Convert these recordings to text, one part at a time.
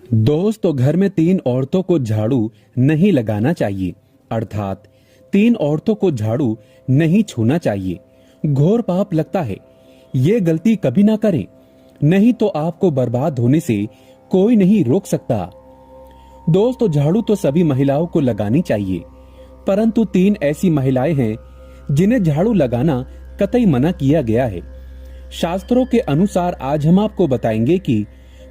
दोस्तों, घर में 3 औरतों को झाड़ू नहीं लगाना चाहिए, अर्थात 3 औरतों को झाड़ू नहीं छूना चाहिए। घोर पाप लगता है। ये गलती कभी ना करें, नहीं तो आपको बर्बाद होने से कोई नहीं रोक सकता। दोस्तों, झाड़ू तो सभी महिलाओं को लगानी चाहिए, परंतु 3 ऐसी महिलाएं हैं जिन्हें झाड़ू लगाना कतई मना किया गया है। शास्त्रों के अनुसार आज हम आपको बताएंगे कि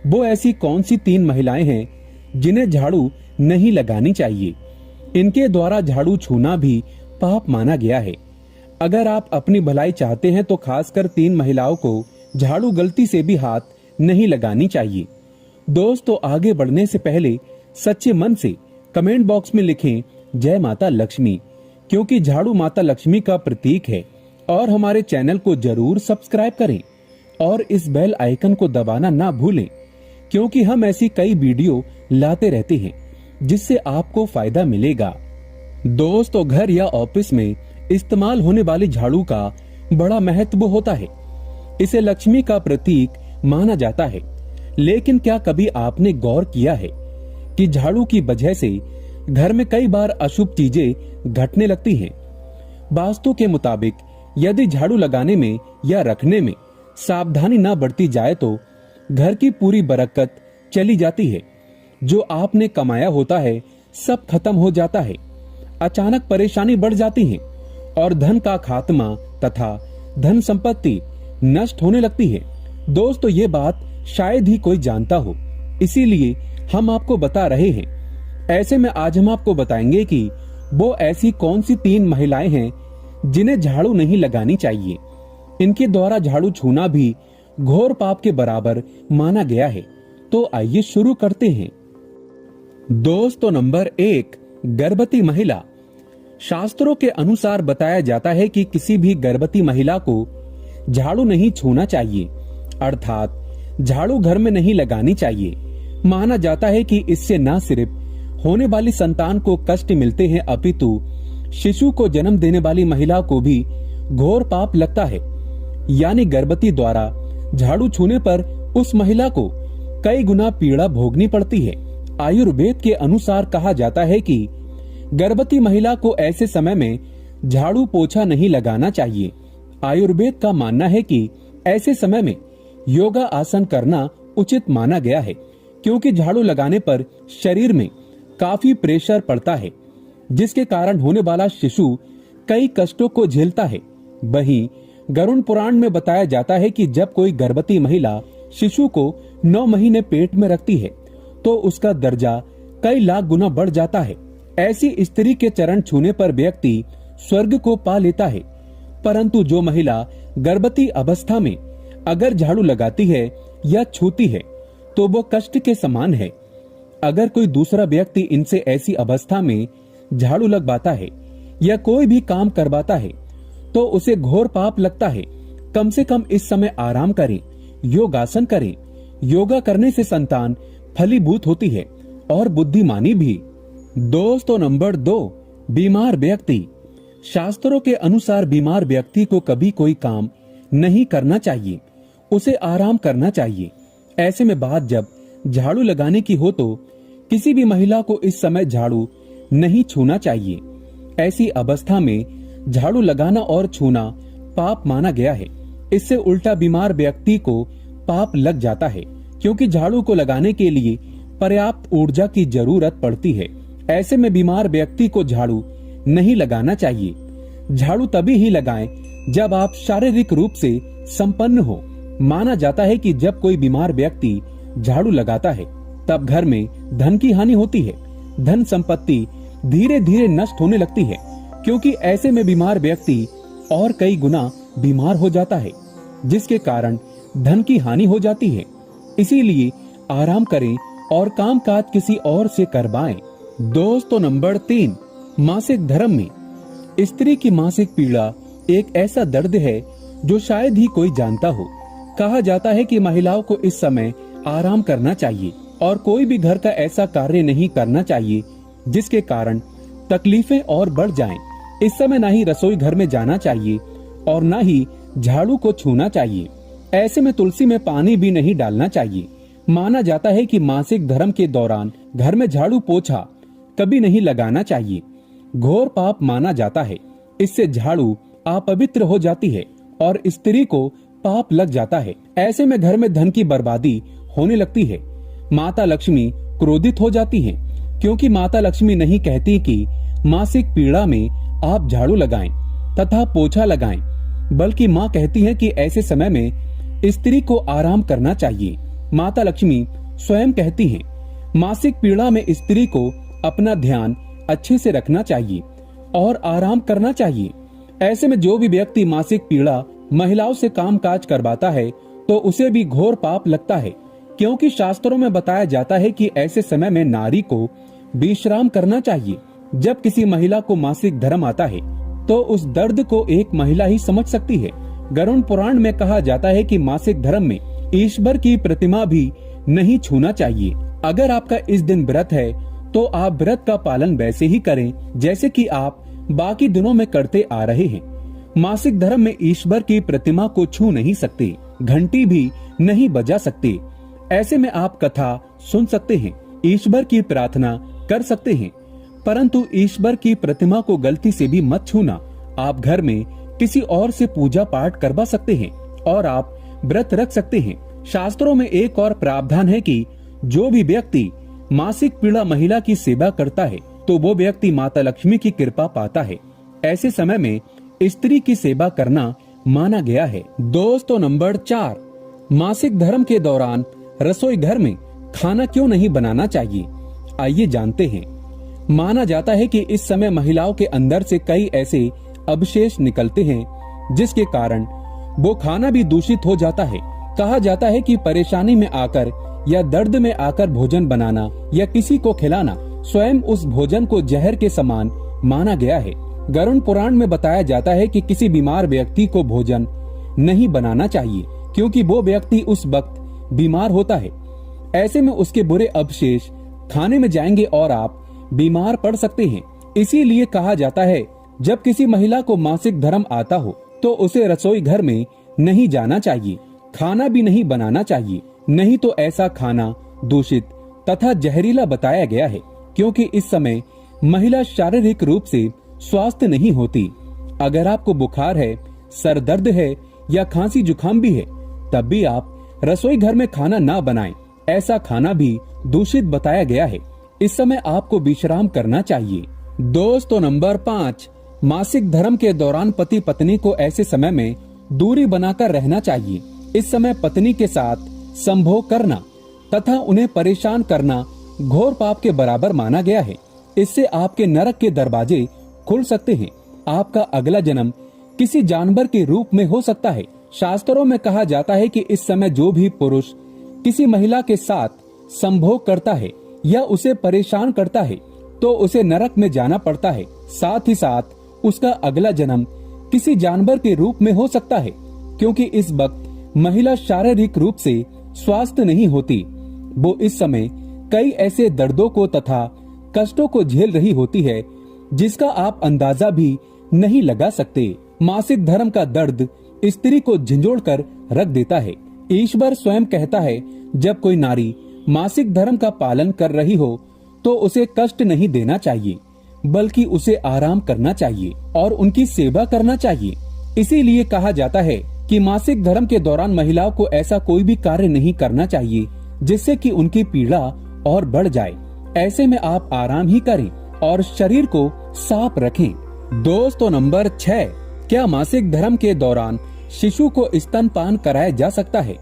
वो ऐसी कौन सी 3 महिलाएं हैं जिन्हें झाड़ू नहीं लगानी चाहिए। इनके द्वारा झाड़ू छूना भी पाप माना गया है। अगर आप अपनी भलाई चाहते हैं तो खासकर 3 महिलाओं को झाड़ू गलती से भी हाथ नहीं लगानी चाहिए। दोस्तों, आगे बढ़ने से पहले सच्चे मन से कमेंट बॉक्स में लिखें जय माता लक्ष्मी, क्योंकि झाड़ू माता लक्ष्मी का प्रतीक है। और हमारे चैनल को जरूर सब्सक्राइब करें और इस बेल आइकन को दबाना ना भूलें, क्योंकि हम ऐसी कई वीडियो लाते रहते हैं जिससे आपको फायदा मिलेगा। दोस्तों, घर या ऑफिस में इस्तेमाल होने वाली झाड़ू का बड़ा महत्व होता है। इसे लक्ष्मी का प्रतीक माना जाता है। लेकिन क्या कभी आपने गौर किया है कि झाड़ू की वजह से घर में कई बार अशुभ चीजें घटने लगती हैं। वास्तु के मुताबिक यदि झाड़ू लगाने में या रखने में सावधानी न बरती जाए तो घर की पूरी बरकत चली जाती है। जो आपने कमाया होता है सब खत्म हो जाता है। अचानक परेशानी बढ़ जाती है और धन का खात्मा तथा धन संपत्ति नष्ट होने लगती है। दोस्तों, ये बात शायद ही कोई जानता हो, इसीलिए हम आपको बता रहे हैं। ऐसे में आज हम आपको बताएंगे कि वो ऐसी कौन सी 3 महिलाएं हैं जिन्हें झाड़ू नहीं लगानी चाहिए। इनके द्वारा झाड़ू छूना भी घोर पाप के बराबर माना गया है। तो आइए शुरू करते हैं। दोस्तों, नंबर 1, गर्भवती महिला। शास्त्रों के अनुसार बताया जाता है कि किसी भी गर्भवती महिला को झाड़ू नहीं छूना चाहिए, अर्थात झाड़ू घर में नहीं लगानी चाहिए। माना जाता है कि इससे न सिर्फ होने वाली संतान को कष्ट मिलते हैं, अपितु शिशु को जन्म देने वाली महिला को भी घोर पाप लगता है। यानी गर्भवती द्वारा झाड़ू छूने पर उस महिला को कई गुना पीड़ा भोगनी पड़ती है। आयुर्वेद के अनुसार कहा जाता है कि गर्भवती महिला को ऐसे समय में झाड़ू पोछा नहीं लगाना चाहिए। आयुर्वेद का मानना है कि ऐसे समय में योगा आसन करना उचित माना गया है, क्योंकि झाड़ू लगाने पर शरीर में काफी प्रेशर पड़ता है, जिसके कारण होने वाला शिशु कई कष्टों को झेलता है। वहीं गरुड़ पुराण में बताया जाता है कि जब कोई गर्भवती महिला शिशु को 9 महीने पेट में रखती है तो उसका दर्जा कई लाख गुना बढ़ जाता है। ऐसी स्त्री के चरण छूने पर व्यक्ति स्वर्ग को पा लेता है। परंतु जो महिला गर्भवती अवस्था में अगर झाड़ू लगाती है या छूती है तो वो कष्ट के समान है। अगर कोई दूसरा व्यक्ति इनसे ऐसी अवस्था में झाड़ू लगवाता है या कोई भी काम करवाता है तो उसे घोर पाप लगता है। कम से कम इस समय आराम करें, योगासन करें। योगा करने से संतान फलीभूत होती है और बुद्धिमानी भी। दोस्तों, नंबर 2, बीमार व्यक्ति। शास्त्रों के अनुसार बीमार व्यक्ति को कभी कोई काम नहीं करना चाहिए, उसे आराम करना चाहिए। ऐसे में बात जब झाड़ू लगाने की हो तो किसी भी महिला को इस समय झाड़ू नहीं छूना चाहिए। ऐसी अवस्था में झाड़ू लगाना और छूना पाप माना गया है। इससे उल्टा बीमार व्यक्ति को पाप लग जाता है, क्योंकि झाड़ू को लगाने के लिए पर्याप्त ऊर्जा की जरूरत पड़ती है। ऐसे में बीमार व्यक्ति को झाड़ू नहीं लगाना चाहिए। झाड़ू तभी ही लगाएं जब आप शारीरिक रूप से संपन्न हो। माना जाता है कि जब कोई बीमार व्यक्ति झाड़ू लगाता है तब घर में धन की हानि होती है। धन संपत्ति धीरे धीरे नष्ट होने लगती है, क्योंकि ऐसे में बीमार व्यक्ति और कई गुना बीमार हो जाता है, जिसके कारण धन की हानि हो जाती है। इसीलिए आराम करें और कामकाज किसी और से करवाएं। दोस्तों, नंबर 3, मासिक धर्म में। स्त्री की मासिक पीड़ा एक ऐसा दर्द है जो शायद ही कोई जानता हो। कहा जाता है कि महिलाओं को इस समय आराम करना चाहिए और कोई भी घर का ऐसा कार्य नहीं करना चाहिए जिसके कारण तकलीफें और बढ़ जाएं। इस समय ना ही रसोई घर में जाना चाहिए और ना ही झाड़ू को छूना चाहिए। ऐसे में तुलसी में पानी भी नहीं डालना चाहिए। माना जाता है कि मासिक धर्म के दौरान घर में झाड़ू पोछा कभी नहीं लगाना चाहिए। घोर पाप माना जाता है। इससे झाड़ू अपवित्र हो जाती है और स्त्री को पाप लग जाता है। ऐसे में घर में धन की बर्बादी होने लगती है। माता लक्ष्मी क्रोधित हो जाती हैं, क्योंकि माता लक्ष्मी नहीं कहती कि मासिक पीड़ा में आप झाड़ू लगाएं तथा पोछा लगाएं, बल्कि माँ कहती है कि ऐसे समय में स्त्री को आराम करना चाहिए। माता लक्ष्मी स्वयं कहती हैं, मासिक पीड़ा में स्त्री को अपना ध्यान अच्छे से रखना चाहिए और आराम करना चाहिए। ऐसे में जो भी व्यक्ति मासिक पीड़ा महिलाओं से काम काज करवाता है तो उसे भी घोर पाप लगता है, क्योंकि शास्त्रों में बताया जाता है कि ऐसे समय में नारी को विश्राम करना चाहिए। जब किसी महिला को मासिक धर्म आता है तो उस दर्द को एक महिला ही समझ सकती है। गरुड़ पुराण में कहा जाता है कि मासिक धर्म में ईश्वर की प्रतिमा भी नहीं छूना चाहिए। अगर आपका इस दिन व्रत है तो आप व्रत का पालन वैसे ही करें जैसे कि आप बाकी दिनों में करते आ रहे हैं। मासिक धर्म में ईश्वर की प्रतिमा को छू नहीं सकते, घंटी भी नहीं बजा सकते। ऐसे में आप कथा सुन सकते हैं, ईश्वर की प्रार्थना कर सकते हैं, परंतु ईश्वर की प्रतिमा को गलती से भी मत छूना। आप घर में किसी और से पूजा पाठ करवा सकते हैं और आप व्रत रख सकते हैं। शास्त्रों में एक और प्रावधान है कि जो भी व्यक्ति मासिक पीड़ा महिला की सेवा करता है तो वो व्यक्ति माता लक्ष्मी की कृपा पाता है। ऐसे समय में स्त्री की सेवा करना माना गया है। दोस्तों, नंबर 4, मासिक धर्म के दौरान रसोई घर में खाना क्यों नहीं बनाना चाहिए, आइए जानते हैं। माना जाता है कि इस समय महिलाओं के अंदर से कई ऐसे अवशेष निकलते हैं जिसके कारण वो खाना भी दूषित हो जाता है। कहा जाता है कि परेशानी में आकर या दर्द में आकर भोजन बनाना या किसी को खिलाना स्वयं उस भोजन को जहर के समान माना गया है। गरुड़ पुराण में बताया जाता है कि किसी बीमार व्यक्ति को भोजन नहीं बनाना चाहिए, क्योंकि वो व्यक्ति उस वक्त बीमार होता है। ऐसे में उसके बुरे अवशेष खाने में जाएंगे और आप बीमार पड़ सकते हैं। इसीलिए कहा जाता है जब किसी महिला को मासिक धर्म आता हो तो उसे रसोई घर में नहीं जाना चाहिए, खाना भी नहीं बनाना चाहिए। नहीं तो ऐसा खाना दूषित तथा जहरीला बताया गया है, क्योंकि इस समय महिला शारीरिक रूप से स्वस्थ नहीं होती। अगर आपको बुखार है, सर दर्द है या खांसी जुकाम भी है, तब भी आप रसोई घर में खाना ना बनाएं। ऐसा खाना भी दूषित बताया गया है। इस समय आपको विश्राम करना चाहिए। दोस्तों, नंबर 5, मासिक धर्म के दौरान पति पत्नी को ऐसे समय में दूरी बनाकर रहना चाहिए। इस समय पत्नी के साथ संभोग करना तथा उन्हें परेशान करना घोर पाप के बराबर माना गया है। इससे आपके नरक के दरवाजे खुल सकते हैं। आपका अगला जन्म किसी जानवर के रूप में हो सकता है। शास्त्रों में कहा जाता है कि इस समय जो भी पुरुष किसी महिला के साथ संभोग करता है या उसे परेशान करता है तो उसे नरक में जाना पड़ता है। साथ ही साथ उसका अगला जन्म किसी जानवर के रूप में हो सकता है, क्योंकि इस वक्त महिला शारीरिक रूप से स्वस्थ नहीं होती। वो इस समय कई ऐसे दर्दों को तथा कष्टों को झेल रही होती है जिसका आप अंदाजा भी नहीं लगा सकते। मासिक धर्म का दर्द स्त्री को झंझोड़ कर रख देता है। ईश्वर स्वयं कहता है जब कोई नारी मासिक धर्म का पालन कर रही हो तो उसे कष्ट नहीं देना चाहिए, बल्कि उसे आराम करना चाहिए और उनकी सेवा करना चाहिए। इसीलिए कहा जाता है कि मासिक धर्म के दौरान महिलाओं को ऐसा कोई भी कार्य नहीं करना चाहिए जिससे कि उनकी पीड़ा और बढ़ जाए। ऐसे में आप आराम ही करें और शरीर को साफ रखें। दोस्तों, नंबर 6, क्या मासिक धर्म के दौरान शिशु को स्तनपान कराया जा सकता है,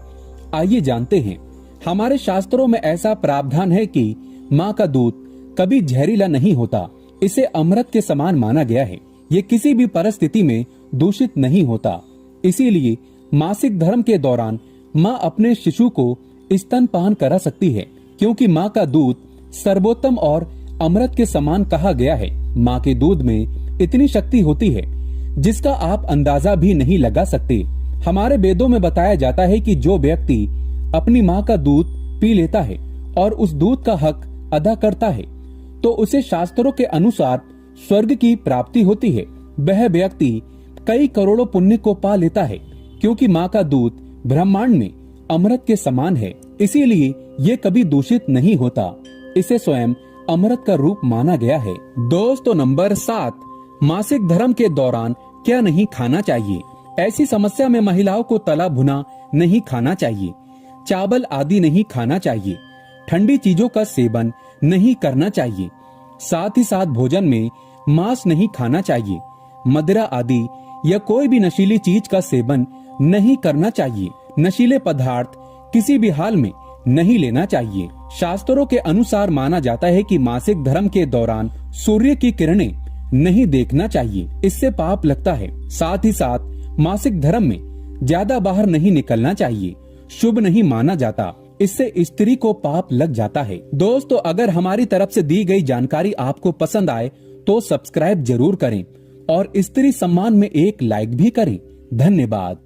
आइए जानते हैं। हमारे शास्त्रों में ऐसा प्रावधान है कि माँ का दूध कभी जहरीला नहीं होता। इसे अमृत के समान माना गया है। ये किसी भी परिस्थिति में दूषित नहीं होता। इसीलिए मासिक धर्म के दौरान माँ अपने शिशु को स्तनपान करा सकती है, क्योंकि माँ का दूध सर्वोत्तम और अमृत के समान कहा गया है। माँ के दूध में इतनी शक्ति होती है जिसका आप अंदाजा भी नहीं लगा सकते। हमारे वेदों में बताया जाता है कि जो व्यक्ति अपनी माँ का दूध पी लेता है और उस दूध का हक अदा करता है तो उसे शास्त्रों के अनुसार स्वर्ग की प्राप्ति होती है। वह व्यक्ति कई करोड़ों पुण्य को पा लेता है, क्योंकि माँ का दूध ब्रह्मांड में अमृत के समान है। इसीलिए ये कभी दूषित नहीं होता, इसे स्वयं अमृत का रूप माना गया है। दोस्तों नंबर 7, मासिक धर्म के दौरान क्या नहीं खाना चाहिए। ऐसी समस्या में महिलाओं को तला भुना नहीं खाना चाहिए, चावल आदि नहीं खाना चाहिए, ठंडी चीजों का सेवन नहीं करना चाहिए। साथ ही साथ भोजन में मांस नहीं खाना चाहिए, मदिरा आदि या कोई भी नशीली चीज का सेवन नहीं करना चाहिए। नशीले पदार्थ किसी भी हाल में नहीं लेना चाहिए। शास्त्रों के अनुसार माना जाता है कि मासिक धर्म के दौरान सूर्य की किरणें नहीं देखना चाहिए, इससे पाप लगता है। साथ ही साथ मासिक धर्म में ज्यादा बाहर नहीं निकलना चाहिए, शुभ नहीं माना जाता, इससे स्त्री को पाप लग जाता है। दोस्तों अगर हमारी तरफ से दी गई जानकारी आपको पसंद आए तो सब्सक्राइब जरूर करें और स्त्री सम्मान में एक लाइक भी करें। धन्यवाद।